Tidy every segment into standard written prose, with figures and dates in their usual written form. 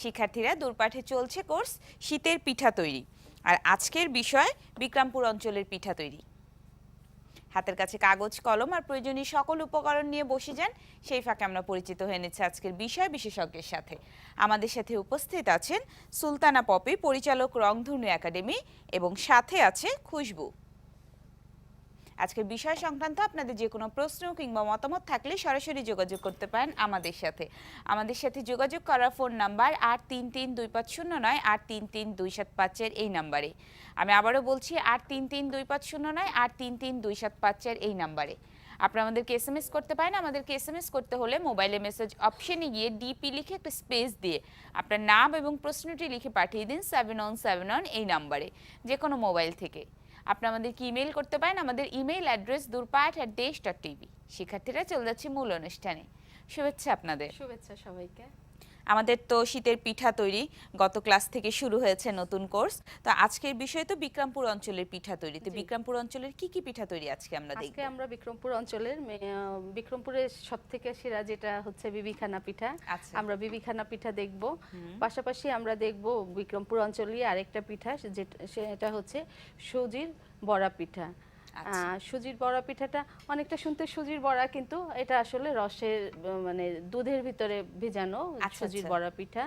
শিক্ষার্থীরা দূরপাঠে চলছে কোর্স শীতের পিঠা তৈরি। আর আজকের বিষয় বিক্রমপুর অঞ্চলের পিঠা তৈরি। হাতের কাছে কাগজ কলম আর প্রয়োজনীয় সকল উপকরণ নিয়ে বসে যান। সেই ফাঁকে আমরা পরিচিত হয়ে নিচ্ছি আজকের বিষয় বিশেষজ্ঞের সাথে। আমাদের সাথে উপস্থিত আছেন সুলতানা পপি, পরিচালক রংধনু একাডেমি, এবং সাথে আছে খুশবু। আজকের বিষয় সংক্রান্ত আপনাদের যে কোনো প্রশ্ন কিংবা মতামত থাকলে সরাসরি যোগাযোগ করতে পারেন আমাদের সাথে। আমাদের সাথে যোগাযোগ করার ফোন নাম্বার 833250 833275 এই নাম্বারে। আমি আবারও বলছি 833250 833275 এই নাম্বারে। আপনারা আমাদেরকে এসএমএস করতে পারেন। আমাদেরকে এসএমএস করতে হলে মোবাইলে মেসেজ অপশনে গিয়ে ডিপি লিখে একটা স্পেস দিয়ে আপনার নাম এবং প্রশ্নটি লিখে পাঠিয়ে দিন 7171 এই নাম্বারে, যে কোনো মোবাইল থেকে। আপনি আমাদেরকে ইমেল করতে পারেন। আমাদের ইমেল অ্যাড্রেস durpat@desh.tv। শিক্ষার্থীরা চলে যাচ্ছে মূল অনুষ্ঠানে। শুভেচ্ছা আপনাদের। শুভেচ্ছা সবাইকে। আমাদের তো শীতের পিঠা তৈরি গত ক্লাস থেকে শুরু হয়েছে নতুন কোর্স। তো আজকের বিষয় তো বিক্রমপুর অঞ্চলের পিঠা তৈরি। তো বিক্রমপুর অঞ্চলের কি কি পিঠা তৈরি আজকে আমরা দেখব? আজকে আমরা বিক্রমপুর অঞ্চলের বিক্রমপুরের সবথেকে সেরা যেটা হচ্ছে বিবিখানা পিঠা। আমরা বিবিখানা পিঠা দেখব। পাশাপাশি আমরা দেখব বিক্রমপুর অঞ্চলের আরেকটা পিঠা, সেটা হচ্ছে সুজির বড়া পিঠা। সুজির বড়া পিঠাটা অনেকটা শুনতে সুজির বড়া, কিন্তু এটা আসলে রসের মানে দুধের ভিতরে ভেজানো সুজির বড়া পিঠা।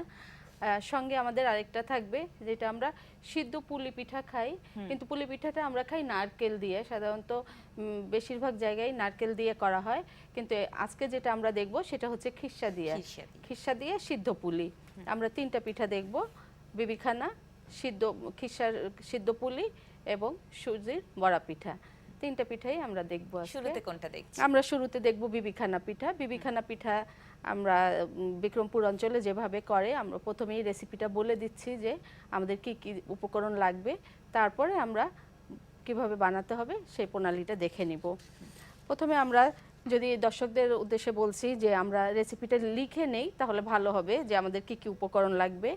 সঙ্গে আমাদের আরেকটা থাকবে যেটা আমরা সিদ্ধ পুলি পিঠা খাই, কিন্তু পুলি পিঠাটা আমরা খাই নারকেল দিয়ে। সাধারণত বেশিরভাগ জায়গায় নারকেল দিয়ে করা হয়, কিন্তু আজকে যেটা আমরা দেখব সেটা হচ্ছে খিসা দিয়ে সিদ্ধ পুলি। আমরা তিনটা পিঠা দেখব, বিবিখানা, সিদ্ধ পুলি এবং সুজির বড়া পিঠা। তিনটা পিঠাই আমরা দেখব। শুরুতে কোনটা দেখছি? আমরা শুরুতে দেখব বিবিখানা পিঠা। বিবিখানা পিঠা আমরা বিক্রমপুর অঞ্চলে যেভাবে করে, আমরা প্রথমেই রেসিপিটা বলে দিচ্ছি যে আমাদের কি কি উপকরণ লাগবে, তারপরে আমরা কিভাবে বানাতে হবে সেই প্রণালীটা দেখে নিব। প্রথমে আমরা যদি দর্শকদের উদ্দেশ্যে বলছি যে আমরা রেসিপিটা লিখে নেই তাহলে ভালো হবে, যে আমাদের কি কি উপকরণ লাগবে।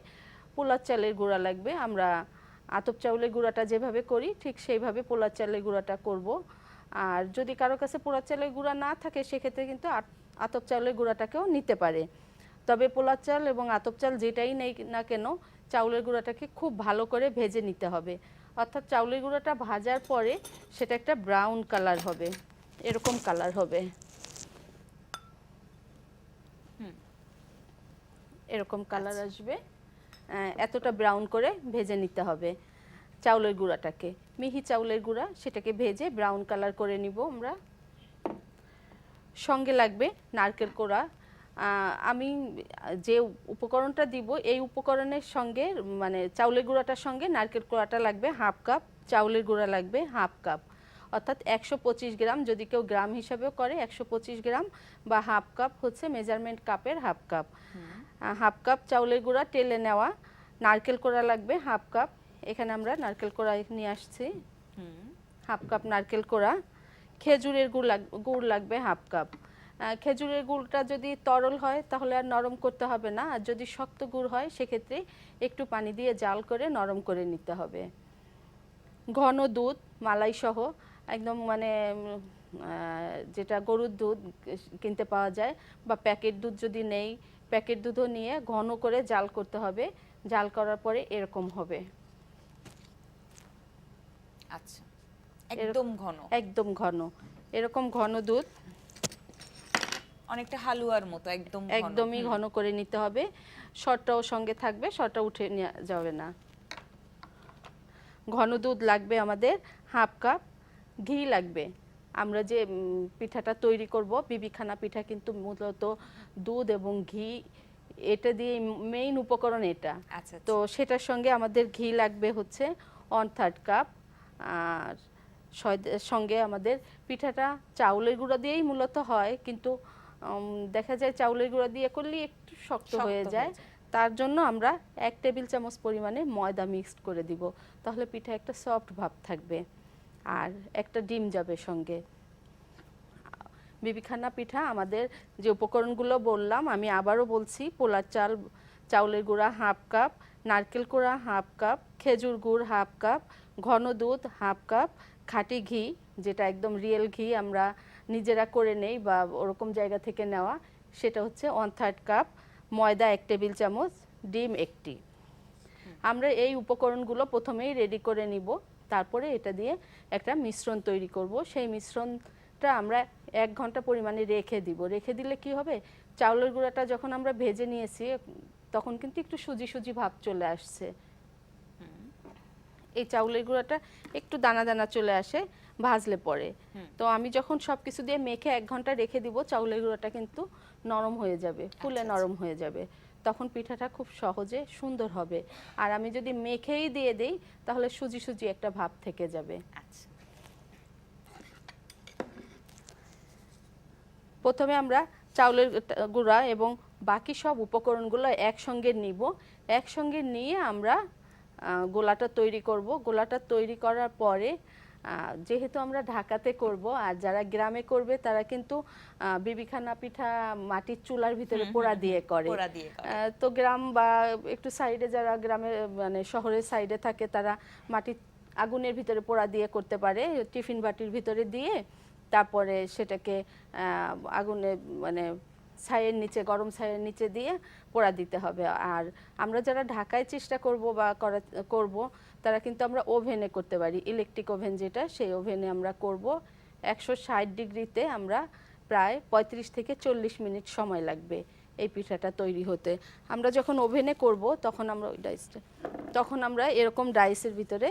পোলার চালের গুঁড়া লাগবে। আমরা আতপ চাউলের গুঁড়াটা যেভাবে করি ঠিক সেইভাবে পোলার চালের গুঁড়াটা করব। আর যদি কারো কাছে পোলার চালের গুঁড়া না থাকে সেক্ষেত্রে কিন্তু আতপ চাউলের গুঁড়াটাকেও নিতে পারে। তবে পোলার চাল এবং আতপ চাল যেটাই নেই না কেন, চাউলের গুঁড়াটাকে খুব ভালো করে ভেজে নিতে হবে। অর্থাৎ চাউলের গুঁড়াটা ভাজার পরে সেটা একটা ব্রাউন কালার হবে, এরকম কালার হবে, এরকম কালার আসবে। এতটা ব্রাউন করে ভেজে নিতে হবে চাউলের গুঁড়াটাকে। মিহি চাউলের গুঁড়া, সেটাকে ভেজে ব্রাউন কালার করে নিব আমরা। সঙ্গে লাগবে নারকেল কোড়া। আমি যে উপকরণটা দিব এই উপকরণের সঙ্গে মানে চাউলের গুঁড়াটার সঙ্গে নারকেল কোড়াটা লাগবে হাফ কাপ, চাউলের গুঁড়া লাগবে হাফ কাপ, অর্থাৎ 125 গ্রাম। যদি কেউ গ্রাম হিসাবেও করে 125 গ্রাম, বা হাফ কাপ হচ্ছে মেজারমেন্ট কাপের হাফ কাপ। হাফ কাপ চাউলের গুঁড়া টেলে নেওয়া। নারকেল কোড়া লাগবে হাফ কাপ। এখানে আমরা নারকেল কোড়া নিয়ে আসছি, হাফ কাপ নারকেল কোড়া। খেজুরের গুড় লাগবে হাফ কাপ। খেজুরের গুড়টা যদি তরল হয় তাহলে আর নরম করতে হবে না, আর যদি শক্ত গুড় হয় সেক্ষেত্রে একটু পানি দিয়ে জাল করে নরম করে নিতে হবে। ঘন দুধ মালাই সহ, একদম মানে যেটা গরুর দুধ কিনতে পাওয়া যায়, বা প্যাকেট দুধ যদি নেই প্যাকেট দুধও নিয়ে ঘন করে জাল করতে হবে। জাল করার পরে এরকম হবে। আচ্ছা, একদম ঘন, একদম ঘন, এরকম ঘন দুধ, অনেকটা হালুয়ার মতো একদমই ঘন করে নিতে হবে। শরটাও সঙ্গে থাকবে, শরটা উঠে নেওয়া যাবে না। ঘন দুধ লাগবে আমাদের হাফ কাপ। ঘি লাগবে। আমরা যে পিঠাটা তৈরি করব বিবিখানা পিঠা কিন্তু মূলত দুধ এবং ঘি এটা দিয়ে মেইন উপকরণ এটা। তো সেটার সঙ্গে আমাদের ঘি লাগবে হচ্ছে 1/3 কাপ। আর সঙ্গে আমাদের পিঠাটা চাউলের গুঁড়া দিয়েই মূলত হয়, কিন্তু দেখা যায় চাউলের গুঁড়া দিয়ে করলে একটু শক্ত হয়ে যায়। তার জন্য আমরা 1 টেবিল চামচ পরিমাণে ময়দা মিক্সড করে দিব, তাহলে পিঠা একটা সফট ভাব থাকবে। আর একটা ডিম যাবে সঙ্গে। বিবিখানা পিঠা আমাদের যে উপকরণগুলো বললাম আমি আবারও বলছি, পোলার চাউলের গুঁড়া হাফ কাপ, নারকেল কোড়া হাফ কাপ, খেজুর গুড় হাফ কাপ, ঘন দুধ হাফ কাপ, খাঁটি ঘি যেটা একদম রিয়েল ঘি আমরা নিজেরা করে নেই বা ওরকম জায়গা থেকে নেওয়া সেটা হচ্ছে 1/3 কাপ, ময়দা 1 টেবিল চামচ, ডিম একটি। আমরা এই উপকরণগুলো প্রথমেই রেডি করে নিব, তারপরে এটা দিয়ে একটা মিশ্রণ তৈরি করব। সেই মিশ্রণটা আমরা 1 ঘন্টা পরিমাণে রেখে দিব। রেখে দিলে কি হবে, চাউলের গুঁড়াটা যখন আমরা ভেজে নিয়েছি তখন কিন্তু একটু সুজি সুজি ভাব চলে আসছে। এই চাউলের গুঁড়াটা একটু দানা দানা চলে আসে ভাজলে পরে। তো আমি যখন সব কিছু দিয়ে মেখে 1 ঘন্টা রেখে দিব, চাউলের গুঁড়াটা কিন্তু নরম হয়ে যাবে, ফুলে নরম হয়ে যাবে। তখন পিঠাটা খুব সহজে সুন্দর হবে। আর আমি যদি মেখেই দিয়ে দেই তাহলে সুজি সুজি একটা ভাব থেকে যাবে। আচ্ছা, প্রথমে আমরা চাউলের গুঁড়া এবং বাকি সব উপকরণগুলো একসঙ্গে নিব। একসঙ্গে নিয়ে আমরা গোলাটা তৈরি করব। গোলাটা তৈরি করার পরে যেহেতু আমরা ঢাকাতে করব, আর যারা গ্রামে করবে তারা কিন্তু বিবিখানা পিঠা মাটির চুলার ভিতরে পোড়া দিয়ে করে। তো গ্রাম বা একটু সাইডে যারা গ্রামে মানে শহরের সাইডে থাকে তারা মাটির আগুনের ভিতরে পোড়া দিয়ে করতে পারে, টিফিন বাটির ভিতরে দিয়ে তারপরে সেটাকে আগুনে মানে ছাইয়ের নিচে, গরম ছাইয়ের নিচে দিয়ে পোড়া দিতে হবে। আর আমরা যারা ঢাকায় চেষ্টা করব বা করব তারা কিন্তু আমরা ওভেনে করতে পারি, ইলেকট্রিক ওভেন যেটা, সেই ওভেনে আমরা করব। 160 ডিগ্রিতে আমরা প্রায় 35 থেকে 40 মিনিট সময় লাগবে এই পিঠাটা তৈরি হতে। আমরা যখন ওভেনে করব তখন আমরা এরকম ডাইসের ভিতরে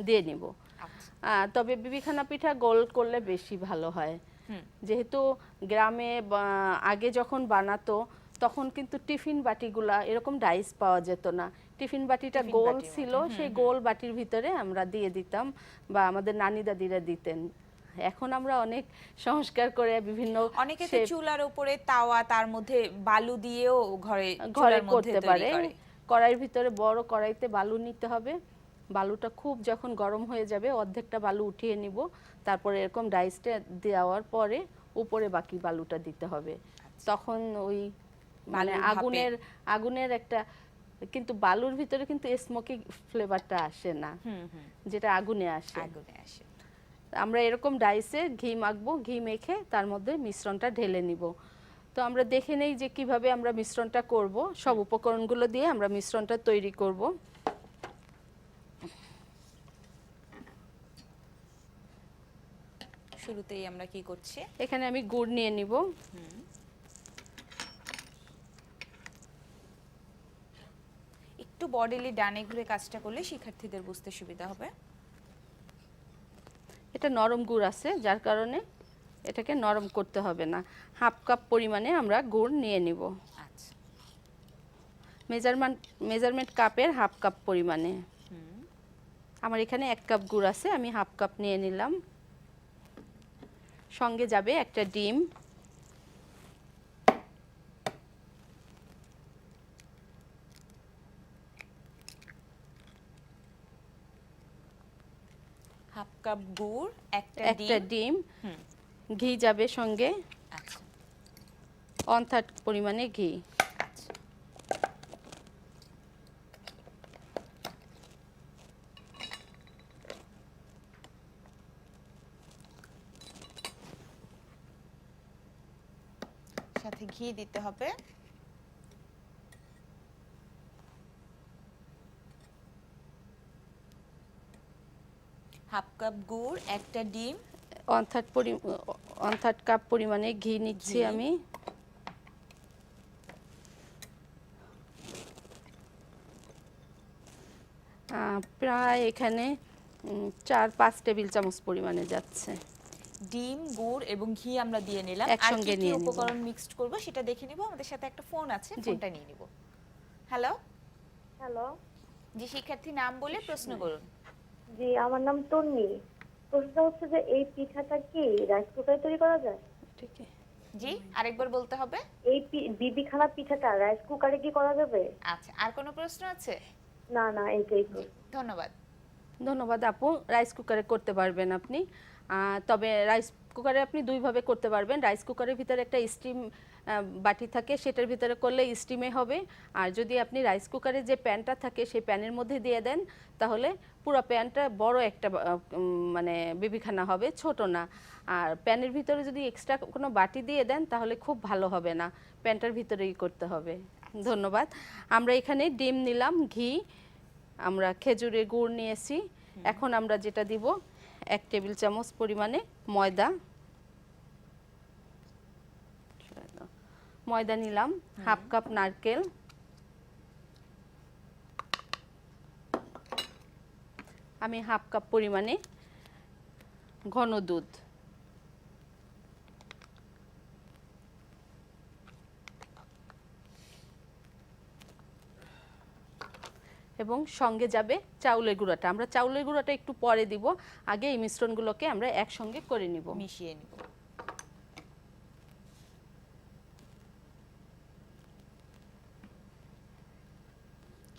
দিয়ে নিব। তবে বিবিখানা পিঠা গোল করলে বেশি ভালো হয়, যেহেতু গ্রামে আগে যখন বানাতো তখন কিন্তু টিফিন বাটিগুলা এরকম ডাইস পাওয়া যেত না। টিফিন বাটিটা গোল ছিল, সেই গোল বাটির ভিতরে আমরা দিয়ে দিতাম বা আমাদের নানি দাদিরা দিতেন। এখন আমরা অনেক সংস্কার করে বিভিন্ন, অনেকে তো চুলার উপরে তাওয়া, তার মধ্যে বালু দিয়েও ঘরে করতে পারে। কড়াইয়ের ভিতরে বড় কড়াইতে বালু নিতে হবে। বালুটা খুব যখন গরম হয়ে যাবে অর্ধেকটা বালু উঠিয়ে নিব, তারপরে এরকম ডাইসটা দেওয়ার পরে উপরে বাকি বালুটা দিতে হবে। তখন ওই মানে আগুনের একটা, কিন্তু বালুর ভিতরে কিন্তু স্মোকি ফ্লেভারটা আসে না, যেটা আগুনে আসে। আমরা এরকম ডাইসে ঘি মাখবো, ঘি মেখে তার মধ্যে মিশ্রণটা ঢেলে নিব। তো আমরা দেখে নেই যে কিভাবে আমরা মিশ্রণটা করব। সব উপকরণগুলো দিয়ে আমরা মিশ্রণটা তৈরি করব। শুরুতেই আমরা কি করছি, এখানে আমি গুড় নিয়ে নিব। একটু বডিলি ডানে ঘুরে কাজটা করলে শিক্ষার্থীদের বুঝতে সুবিধা হবে। এটা নরম গুড় আছে, যার কারণে এটাকে নরম করতে হবে না। 1/2 কাপ পরিমাণে আমরা গুড় নিয়ে নিব। আচ্ছা, মেজারমেন্ট কাপের 1/2 কাপ পরিমাণে। আমার এখানে 1 কাপ গুড় আছে, আমি 1/2 কাপ নিয়ে নিলাম। সঙ্গে যাবে একটা ডিম, হাফ কাপ গুড়, একটা ডিম, ঘি যাবে সঙ্গে। আচ্ছা, 1/3 পরিমাণে ঘি। আচ্ছা, সাথে ঘি দিতে হবে। হাফ কাপ গুড়, একটা ডিম, 1/3 কাপ পরিমাণে ঘি নিচ্ছি আমি। প্রায় এখানে 4-5 টেবিল চামচ পরিমাণে যাচ্ছে। ডিম, গুড় এবং ঘি আমরা দিয়ে নিলাম। একসঙ্গে নিয়ে নিব। উপকরণ মিক্সড করব সেটা দেখে নিব। আমাদের সাথে একটা ফোন আছে, ফোনটা নিয়ে নিব। হ্যালো। জি, শিক্ষার্থী নাম বলে প্রশ্ন করুন। জি, আমার নাম তন্নি। প্রশ্ন হচ্ছে যে এই পিঠাটা কি রাইস কুকারে তৈরি করা যায়? ঠিক আছে। জি, আরেকবার বলতে হবে। এই বিবিখানা পিঠাটা রাইস কুকারে কি করা যাবে? আচ্ছা, আর কোনো প্রশ্ন আছে? না, এইটাই তো। ধন্যবাদ আপু। রাইস কুকারে করতে পারবেন আপনি। তবে রাইস কুকারে আপনি দুইভাবে করতে পারবেন। রাইস কুকারের ভিতরে একটা স্টিম বাটি থাকে, সেটার ভিতরে করলে স্টিমে হবে। আর যদি আপনি রাইস কুকারে যে প্যানটা থাকে সেই প্যানের মধ্যে দিয়ে দেন তাহলে পুরো প্যানটা বড় একটা মানে বিবিখানা হবে, ছোট না। আর প্যানের ভিতরে যদি এক্সট্রা কোনো বাটি দিয়ে দেন তাহলে খুব ভালো হবে না, প্যানটার ভিতরেই করতে হবে। ধন্যবাদ। আমরা এখানে ডিম নিলাম, ঘি, আমরা খেজুরের গুড় নিয়েছি। এখন আমরা যেটা দিব 1 টেবিল চামচ পরিমাণে ময়দা। ময়দা নিলাম, হাফ কাপ নারকেল, আমি হাফ কাপ পরিমাণে ঘন দুধ, এবং সঙ্গে যাবে চাউলের গুঁড়াটা। আমরা চাউলের গুঁড়াটা একটু পরে দিব, আগে এই মিশ্রণগুলোকে আমরা একসঙ্গে করে নিব। মিশিয়ে নিব।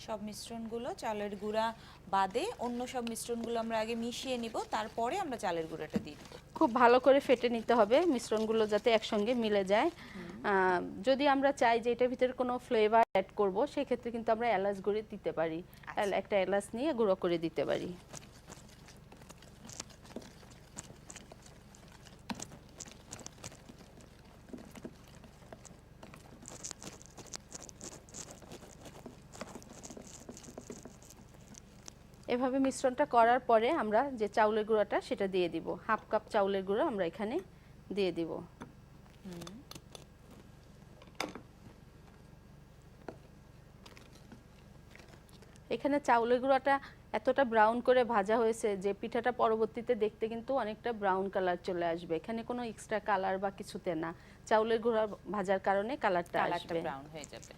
সব মিশ্রণগুলো চালের গুঁড়া বাদে অন্য সব মিশ্রণগুলো আমরা আগে মিশিয়ে নিব, তারপরে আমরা চালের গুঁড়াটা দিয়ে দেব। খুব ভালো করে ফেটে নিতে হবে মিশ্রণগুলো যাতে একসঙ্গে মিলে যায়। যদি আমরা চাই যে এটার ভিতরে কোনো ফ্লেভার অ্যাড করব, সেক্ষেত্রে কিন্তু আমরা এলাচ গুঁড়ো দিতে পারি। একটা এলাচ নিয়ে গুঁড়ো করে দিতে পারি। এভাবে মিশ্রণটা করার পরে আমরা যে চাউলের গুঁড়াটা সেটা দিয়ে দিব। হাফ কাপ চাউলের গুঁড়ো আমরা এখানে দিয়ে দিব। এখানে চাউলের গুঁড়াটা এতটা ব্রাউন করে ভাজা হয়েছে যে পিঠাটা পরবর্তীতে দেখতে কিন্তু অনেকটা ব্রাউন কালার চলে আসবে। এখানে কোনো এক্সট্রা কালার বা কিছুতে না, চাউলের গুঁড়া ভাজার কারণে কালারটা আসবে, ব্রাউন হয়ে যাবে।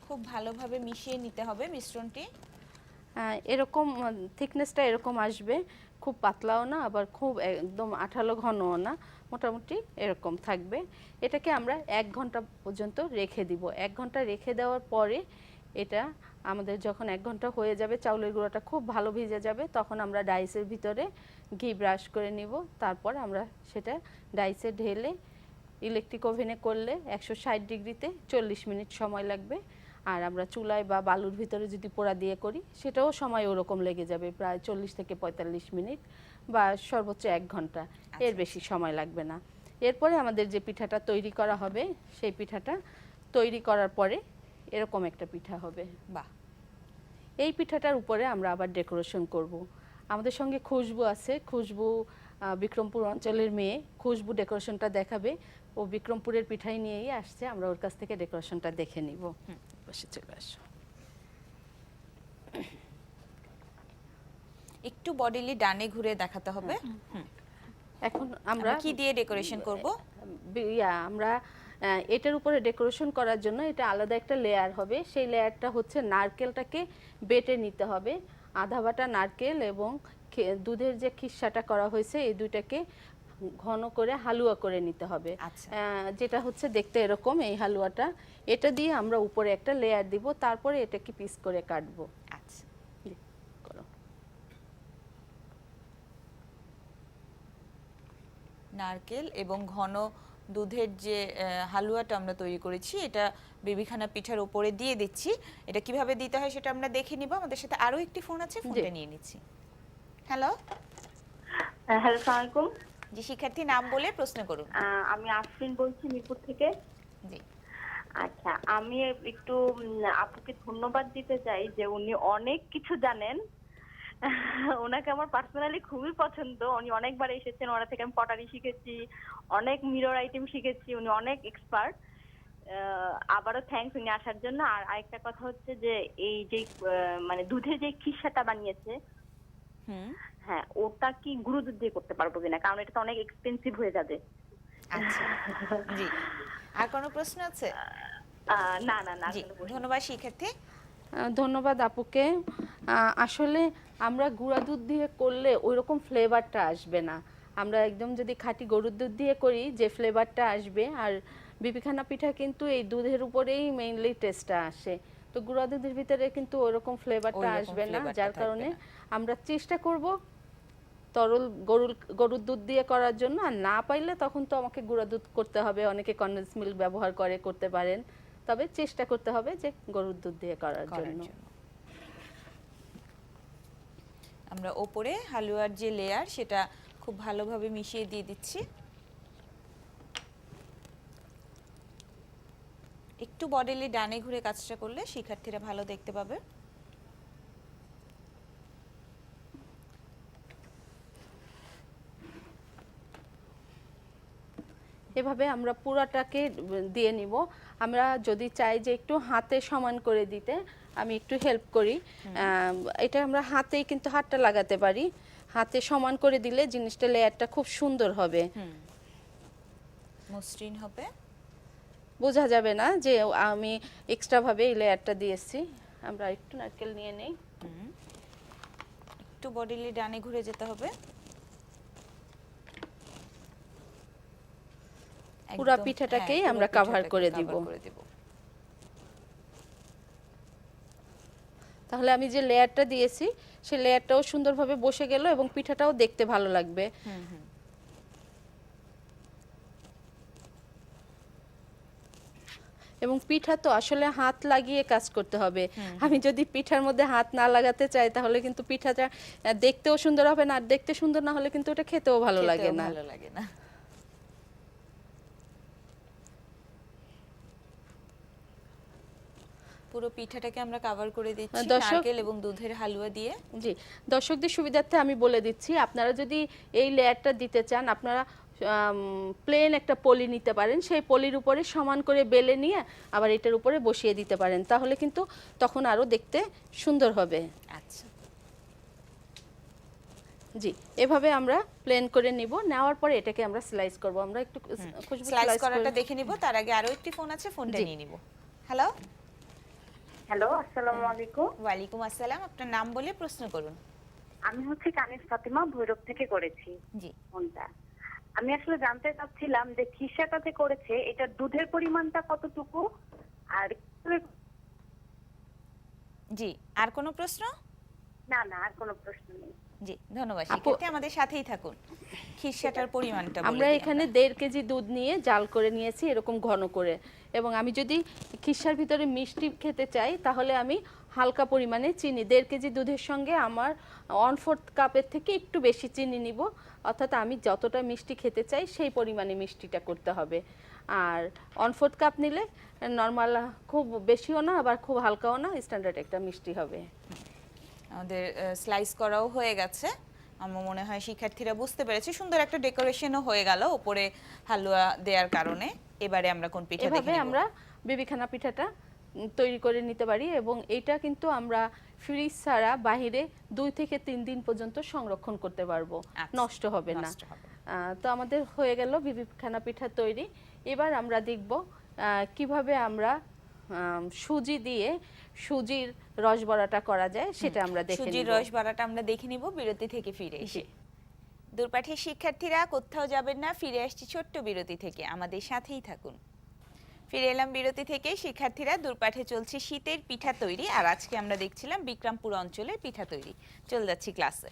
খুব ভালোভাবে মিশিয়ে নিতে হবে মিশ্রণটি। এরকম থিকনেসটা এরকম আসবে, খুব পাতলাও না আবার খুব একদম আঠালো ঘনও না, মোটামুটি এরকম থাকবে। এটাকে আমরা 1 ঘন্টা পর্যন্ত রেখে দিব। 1 ঘন্টা রেখে দেওয়ার পরে এটা আমাদের যখন 1 ঘন্টা হয়ে যাবে, চাউলের গুঁড়োটা খুব ভালো ভিজে যাবে, তখন আমরা ডাইসের ভিতরে ঘি ব্রাশ করে নিব। তারপর আমরা সেটা ডাইসে ঢেলে ইলেকট্রিক ওভেনে করলে 160 ডিগ্রিতে 40 মিনিট সময় লাগবে। আর আমরা চুলায় বা বালুর ভিতরে যদি পোড়া দিয়ে করি, সেটাও সময় ওরকম লেগে যাবে, প্রায় 40 থেকে 45 মিনিট বা সর্বোচ্চ 1 ঘন্টা, এর বেশি সময় লাগবে না। এরপরে আমাদের যে পিঠাটা তৈরি করা হবে, সেই পিঠাটা তৈরি করার পরে এরকম একটা পিঠা হবে। বাহ! এই পিঠাটার উপরে আমরা আবার ডেকোরেশন করব। আমাদের সঙ্গে খুশবু আছে, খুশবু বিক্রমপুর অঞ্চলের মেয়ে, খুশবু ডেকোরেশনটা দেখাবে। ও বিক্রমপুরের পিঠাই নিয়েই আসছে, আমরা ওর কাছ থেকে ডেকোরেশনটা দেখে নিব। বসে চলে আসো। একটু বডিলি ডানে ঘুরে দেখাতে হবে। এখন আমরা কি দিয়ে ডেকোরেশন করব? আমরা এটার উপরে ডেকোরেশন করার জন্য এটা আলাদা একটা লেয়ার হবে। সেই লেয়ারটা হচ্ছে নারকেলটাকে বেটে নিতে হবে। আধা বাটা নারকেল এবং দুধের যে খিসাটা করা হয়েছে, এই দুইটাকে ঘন করে হালুয়া করে নিতে হবে। যেটা হচ্ছে দেখতে এরকম, এই হালুয়াটা, এটা দিয়ে আমরা উপরে একটা লেয়ার দিব, তারপরে এটাকে পিস করে কাটবো। আচ্ছা, নারকেল এবং ঘন দুধের যে হালুয়াটা আমরা তৈরি করেছি, এটা বেবিখানা পিঠার উপরে দিয়ে দিচ্ছি। এটা কিভাবে দিতে হয় সেটা আমরা দেখে নিব। আমাদের সাথে আরো একটি ফোন আছে, ফোনটা নিয়ে নিচ্ছি। হ্যালো। হ্যালো, আসসালামু আলাইকুম। জি, শিক্ষার্থী নাম বলে প্রশ্ন করুন। আমি আফরিন বলছি মিরপুর থেকে। জি। আচ্ছা, আমি একটু আপুকে ধন্যবাদ দিতে চাই যে উনি অনেক কিছু জানেন। ওনাকে আমার পার্সোনালি খুবই পছন্দ। উনি অনেকবার এসেছেন, ওনার থেকে আমি পটারি শিখেছি, অনেক মিরর আইটেম শিখেছি, উনি অনেক এক্সপার্ট। আবারও থ্যাঙ্কস উনি আসার জন্য। আর আরেকটা কথা হচ্ছে যে এই যে মানে দুধের যে খিসাটা বানিয়েছে, হ্যাঁ, ওটা কি গুঁড়ো দুধ দিয়ে করতে পারবো কিনা, কারণ এটা তো অনেক এক্সপেন্সিভ হয়ে যাবে। আচ্ছা, জি। আর কোনো প্রশ্ন আছে? না না না, ধন্যবাদ শিক্ষার্থী। ধন্যবাদ আপুকে। আসলে আমরা গুঁড়া দুধ দিয়ে করলে ওইরকম ফ্লেভারটা আসবে না। আমরা একদম যদি খাঁটি গরুর দুধ দিয়ে করি, যে ফ্লেভারটা আসবে, আর বিবিখানা পিঠা কিন্তু এই দুধের উপরেই মেইনলি টেস্টটা আসে। তো গুঁড়া দুধের ভিতরে কিন্তু ওইরকম ফ্লেভারটা আসবে না, যার কারণে আমরা চেষ্টা করব তরল গরুর দুধ দিয়ে করার জন্য। আর না পাইলে তখন তো আমাকে গুঁড়া দুধ করতে হবে, অনেকে কনডেন্স মিল্ক ব্যবহার করতে পারেন, তবে চেষ্টা করতে হবে যে গরুর দুধ দিয়ে করার জন্য। আমরা ওপরে হালুয়ার যে লেয়ার, সেটা খুব ভালোভাবে মিশিয়ে দিয়ে দিচ্ছি। একটু বডেলি ডানে ঘুরে কাজটা করলে শিক্ষার্থীরা ভালো দেখতে পাবে। এভাবে আমরা পুরাটাকে দিয়ে নিব। আমরা যদি চাই যে একটু হাতে সমান করে দিতে, আমি একটু হেল্প করি। এটা আমরা হাতেই কিন্তু হাতটা লাগাতে পারি। হাতে সমান করে দিলে জিনিসটা লেয়ারটা খুব সুন্দর হবে, মসৃণ হবে, বোঝা যাবে না যে আমি এক্সট্রা ভাবে এই লেয়ারটা দিয়েছি। আমরা একটু নারকেল নিয়ে নেই। একটু বডেলি ডানে ঘুরে যেতে হবে। পুরা পিঠাটাকেই আমরা কভার করে দিব। তাহলে আমি যে লেয়ারটা দিয়েছি সেই লেয়ারটাও সুন্দরভাবে বসে গেল এবং পিঠাটাও দেখতে ভালো লাগবে। এবং পিঠা তো আসলে হাত লাগিয়ে কাজ করতে হবে। আমি যদি পিঠার মধ্যে হাত না লাগাতে চাই তাহলে কিন্তু পিঠাটা দেখতেও সুন্দর হবে না, আর দেখতে সুন্দর না হলে কিন্তু ওটা খেতেও ভালো লাগে না। পুরো পিঠাটাকে আমরা কভার করে দিচ্ছি দর্শক- নারকেল এবং দুধের হালুয়া দিয়ে। জি, দর্শকদের সুবিধার্থে আমি বলে দিচ্ছি, আপনারা যদি এই লেয়ারটা দিতে চান আপনারা প্লেন একটা পলি নিতে পারেন, সেই পলির উপরে সমান করে বেলে নিয়ে আবার এটার উপরে বসিয়ে দিতে পারেন, তাহলে কিন্তু তখন আরো দেখতে সুন্দর হবে। আচ্ছা, জি, এভাবে আমরা প্লেন করে নিব। নেওয়ার পরে এটাকে আমরা স্লাইস করব। আমরা একটু খুশবু স্লাইস স্লাইস করাটা দেখে নিব, তার আগে আরো একটি ফোন আছে, ফোনটা জি। নিয়ে নিব। হ্যালো, হ্যালো, আসসালামু আলাইকুম। ওয়ালাইকুম আসসালাম, আপনার নাম বলে প্রশ্ন করুন। আমি হচ্ছে কানিজ ফাতিমা, ভৈরব থেকে করেছি জি, ফোনটা। আমি আসলে জানতে চাচ্ছিলাম যে খিসাটা যে করেছে এটা দুধের পরিমাণটা কতটুকু, আর জি, আর কোনো প্রশ্ন? না না, আর কোনো প্রশ্ন নেই। জি, ধন্যবাদ। আপু- শিক্ষার্থী আমাদের সাথেই থাকুন, খিরসাটার পরিমাণটা বলে আমরা দিই এখানে 1.5 কেজি দুধ নিয়ে জাল করে নিয়েছি এরকম ঘন করে, এবং আমি যদি খিসার ভিতরে মিষ্টি খেতে চাই তাহলে আমি হালকা পরিমাণে চিনি 1.5 কেজি দুধের সঙ্গে আমার 1/4 কাপের থেকে একটু বেশি চিনি নিব, অর্থাৎ আমি যতটা মিষ্টি খেতে চাই সেই পরিমাণে মিষ্টিটা করতে হবে। আর 1/4 কাপ নিলে নর্মাল, খুব বেশিও না আবার খুব হালকাও না, স্ট্যান্ডার্ড একটা মিষ্টি হবে। আমাদের স্লাইস করাও হয়ে গেছে। আমার মনে হয় শিক্ষার্থীরা বুঝতে পেরেছে, সুন্দর একটা ডেকোরেশনও হয়ে গেল উপরে হালুয়া দেওয়ার কারণে। এবারে আমরা কোন পিঠা এভাবে দেখে নিব? আমরা বেবিখানা পিঠাটা তৈরি করে নিতে পারি, এবং এটা কিন্তু আমরা ফ্রিজ ছাড়া বাইরে 2 থেকে 3 দিন পর্যন্ত সংরক্ষণ করতে পারবো, আচ্ছা, নষ্ট হবে না। নষ্ট হবে না। তো আমাদের হয়ে গেল বেবিখানা পিঠা তৈরি। এবার আমরা দেখব কিভাবে আমরা সুজি দিয়ে সুজির রসবড়াটা করা যায়, সেটা আমরা দেখে সুজির নিব। রস বাড়াটা আমরা দেখে নিব বিরতি থেকে ফিরে এসে। দূরপাঠের শিক্ষার্থীরা কোথাও যাবেন না, ফিরে আসছি ছোট্ট বিরতি থেকে, আমাদের সাথেই থাকুন। ফিরে এলাম বিরতি থেকে। শিক্ষার্থীরা, দূরপাঠে চলছে শীতের পিঠা তৈরি, আর আজকে আমরা দেখছিলাম বিক্রমপুর অঞ্চলের পিঠা তৈরি। চলে যাচ্ছি ক্লাসে।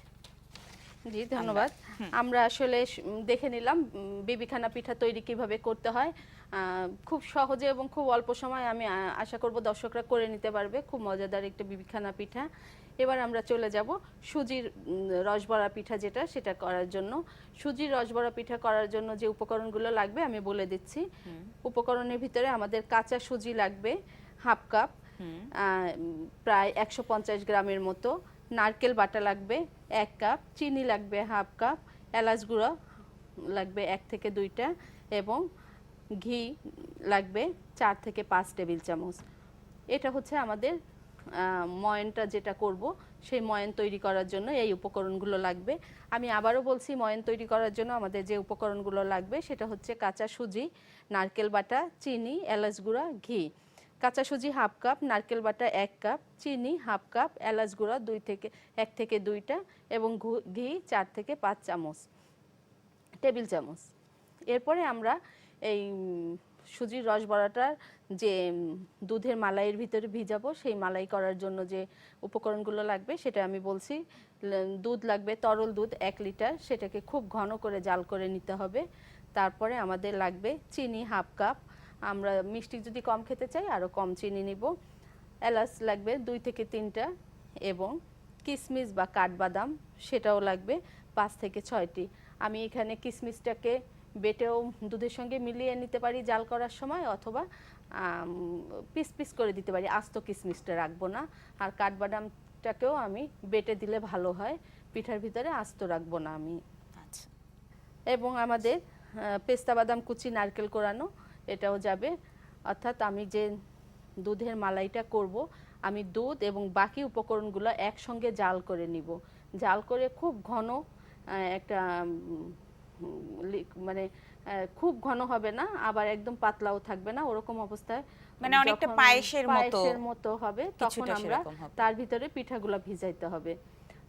জি, ধন্যবাদ। আমরা আসলে দেখে নিলাম বেবিখানা পিঠা তৈরি কিভাবে করতে হয়। খুব সহজে এবং খুব অল্প সময় আমি আশা করব দর্শকরা করে নিতে পারবে। খুব মজাদার একটা বেবিখানা পিঠা। এবার আমরা চলে যাব সুজির রসবড়া পিঠা যেটা, সেটা করার জন্য। সুজির রসবড়া পিঠা করার জন্য যে উপকরণগুলো লাগবে আমি বলে দিচ্ছি। উপকরণের ভিতরে আমাদের কাঁচা সুজি লাগবে 1/2 কাপ, প্রায় 150 গ্রামের মতো। নারকেল বাটা লাগবে 1 কাপ, চিনি লাগবে 1/2 কাপ, এলাচ গুঁড়ো লাগবে 1 থেকে 2টা, এবং ঘি লাগবে 4 থেকে 5 টেবিল চামচ। এটা হচ্ছে আমাদের ময়নটা যেটা করব, সেই ময়ন তৈরি করার জন্য এই উপকরণগুলো লাগবে। আমি আবারও বলছি, ময়ন তৈরি করার জন্য আমাদের যে উপকরণগুলো লাগবে সেটা হচ্ছে কাঁচা সুজি, নারকেল বাটা, চিনি, এলাচ গুঁড়া, ঘি। কাঁচা সুজি 1/2 কাপ, নারকেল বাটা 1 কাপ, চিনি 1/2 কাপ, এলাচ গুঁড়া 1 থেকে 2টা, এবং ঘি 4 থেকে 5 চামচ, টেবিল চামচ। এরপরে আমরা এই সুজির রসবড়াটার যে দুধের মালাইয়ের ভিতরে ভিজাবো, সেই মালাই করার জন্য যে উপকরণগুলো লাগবে সেটা আমি বলছি। দুধ লাগবে, তরল দুধ 1 লিটার, সেটাকে খুব ঘন করে জাল করে নিতে হবে। তারপরে আমাদের লাগবে চিনি 1/2 কাপ, আমরা মিষ্টি যদি কম খেতে চাই আরও কম চিনি নিব। এলাচ লাগবে 2 থেকে 3টা, এবং কিশমিশ বা কাঠবাদাম সেটাও লাগবে 5 থেকে 6টি। আমি এখানে কিশমিশটাকে বেটেও দুধের সঙ্গে মিলিয়ে নিতে পারি জাল করার সময়, অথবা পিস পিস করে দিতে পারি, আস্ত কিশমিশটা রাখবো না। আর কাঠবাদামটাকেও আমি বেটে দিলে ভালো হয়, পিঠার ভিতরে আস্ত রাখবো না আমি। আচ্ছা, এবং আমাদের পেস্তা বাদাম কুচি, নারকেল কোরানো, এটাও যাবে। অর্থাৎ আমি যে দুধের মালাইটা করব, আমি দুধ এবং বাকি উপকরণগুলো একসঙ্গে জাল করে নিব। জাল করে খুব ঘন একটা মানে খুব ঘন হবে না, আবার একদম পাতলাও থাকবে না, ওরকম অবস্থায় মানে অনেকটা যখন পায়েসের মতো হবে, তখন কিছুটা আমরা সেরকম হবে। তার ভিতরে পিঠাগুলো ভিজাইতে হবে।